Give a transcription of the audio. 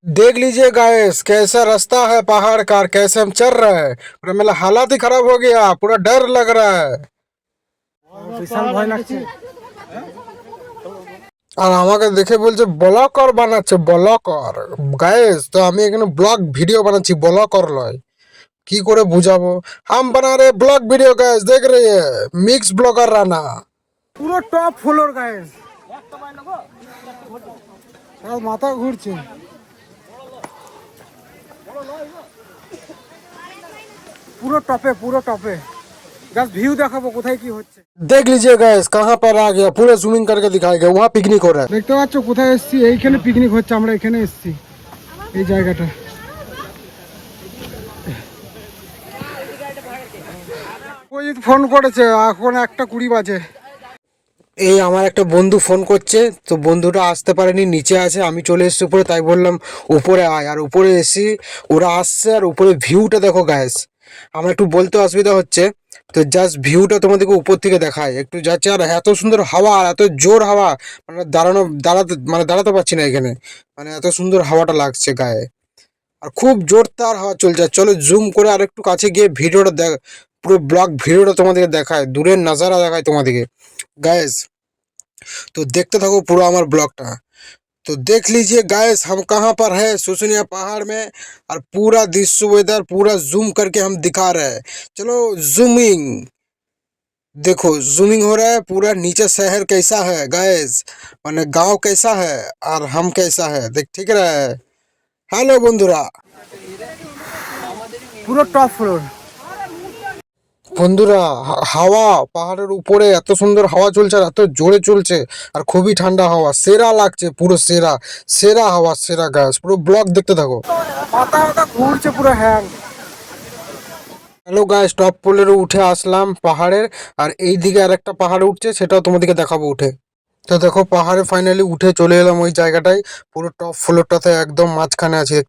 देख लीजिए गाइस कैसा रास्ता है पहाड़ का और कैसे हम चल रहे हैं। पूरा मेरा हालात ही खराब हो गया, पूरा डर लग रहा है। বিশাল ভয় লাগছে। আর আমাকে দেখে বলছে ব্লগার বানাচ্ছে ব্লগার। গাইস তো আমি এখানে ব্লগ ভিডিও বানাচ্ছি, ব্লগার লয়। কি করে বুঝাবো? हम बना रहे ब्लॉग वीडियो गाइस, देख रही है मिक्स ब्लॉगर राना। পুরো টপ ফ্লোর গাইস, আর মাথা ঘুরছে। পুরো টপে পুরো টপে গাইস, ভিউ দেখাবো কোথায় কি হচ্ছে। देख लीजिए गाइस कहाँ पर आ गया, पूरा जूमिंग करके दिखाएगा। वहाँ पिकनिक हो रहा है। দেখতে পাচ্ছ কোথায় এসছি? এইখানে পিকনিক হচ্ছে, আমরা এখানে এসছি এই জায়গাটা। ওই ফোন করেছে, এখন 1:20 বাজে। এই আমার একটা বন্ধু ফোন করছে, তো বন্ধুটা আসতে পারেনি, নিচে আছে। আমি চলে এসেছি উপরে, তাই বললাম উপরে আয়। আর উপরে এসি ওরা আসছে, আর উপরে ভিউটা দেখো গাইস। আমার একটু বলতে অসুবিধা হচ্ছে, তো জাস্ট ভিউটা তোমাদেরকে উপর থেকে দেখায় একটু যাচ্ছে। আর এত সুন্দর হাওয়া, আর এত জোর হাওয়া, মানে দাঁড়াতে পারছি না এখানে। মানে এত সুন্দর হাওয়াটা লাগছে গায়ে, আর খুব জোর তার হাওয়া চলছে। আর চলো জুম করে আর একটু কাছে গিয়ে ভিডিওটা দেখ, পুরো ব্লগ ভিডিওটা তোমাদেরকে দেখায়, দূরের নাজারা দেখায় তোমাদেরকে गाइस। तो देखते थको पूरा हमारे ब्लॉगटा। तो देख लीजिए गाइस हम कहाँ पर है, सुसुनिया पहाड़ में। और पूरा दृश्य वेदर पूरा जूम करके हम दिखा रहे हैं। चलो जूमिंग देखो, जूमिंग हो रहा है पूरा। नीचे शहर कैसा है गाइस, माने गांव कैसा है और हम कैसा है, देख ठीक रहा है। हेलो बंधुरा, পুরো টপ ফ্লোর। বন্ধুরা হাওয়া পাহাড়ের উপরে এত সুন্দর হাওয়া চলছে, আর এত জোরে চলছে, আর খুবই ঠান্ডা হাওয়া, সেরা লাগছে পুরো। সেরা সেরা হাওয়া, সেরা গাছ। পুরো ব্লগ দেখতে থাকো। মাথা মাথা ঘুরছে পুরো হ্যাং। হ্যালো গাইস, টপ পোলেরও উঠে আসলাম পাহাড়ের। আর এই দিকে আর একটা পাহাড়ে উঠছে, সেটাও তোমাদেরকে দেখাবো উঠে। তো দেখো পাহাড়ে ফাইনালি উঠে চলে এলাম ওই জায়গাটায়। পুরো টপ ফ্লোরটাতে একদম মাঝখানে আছে।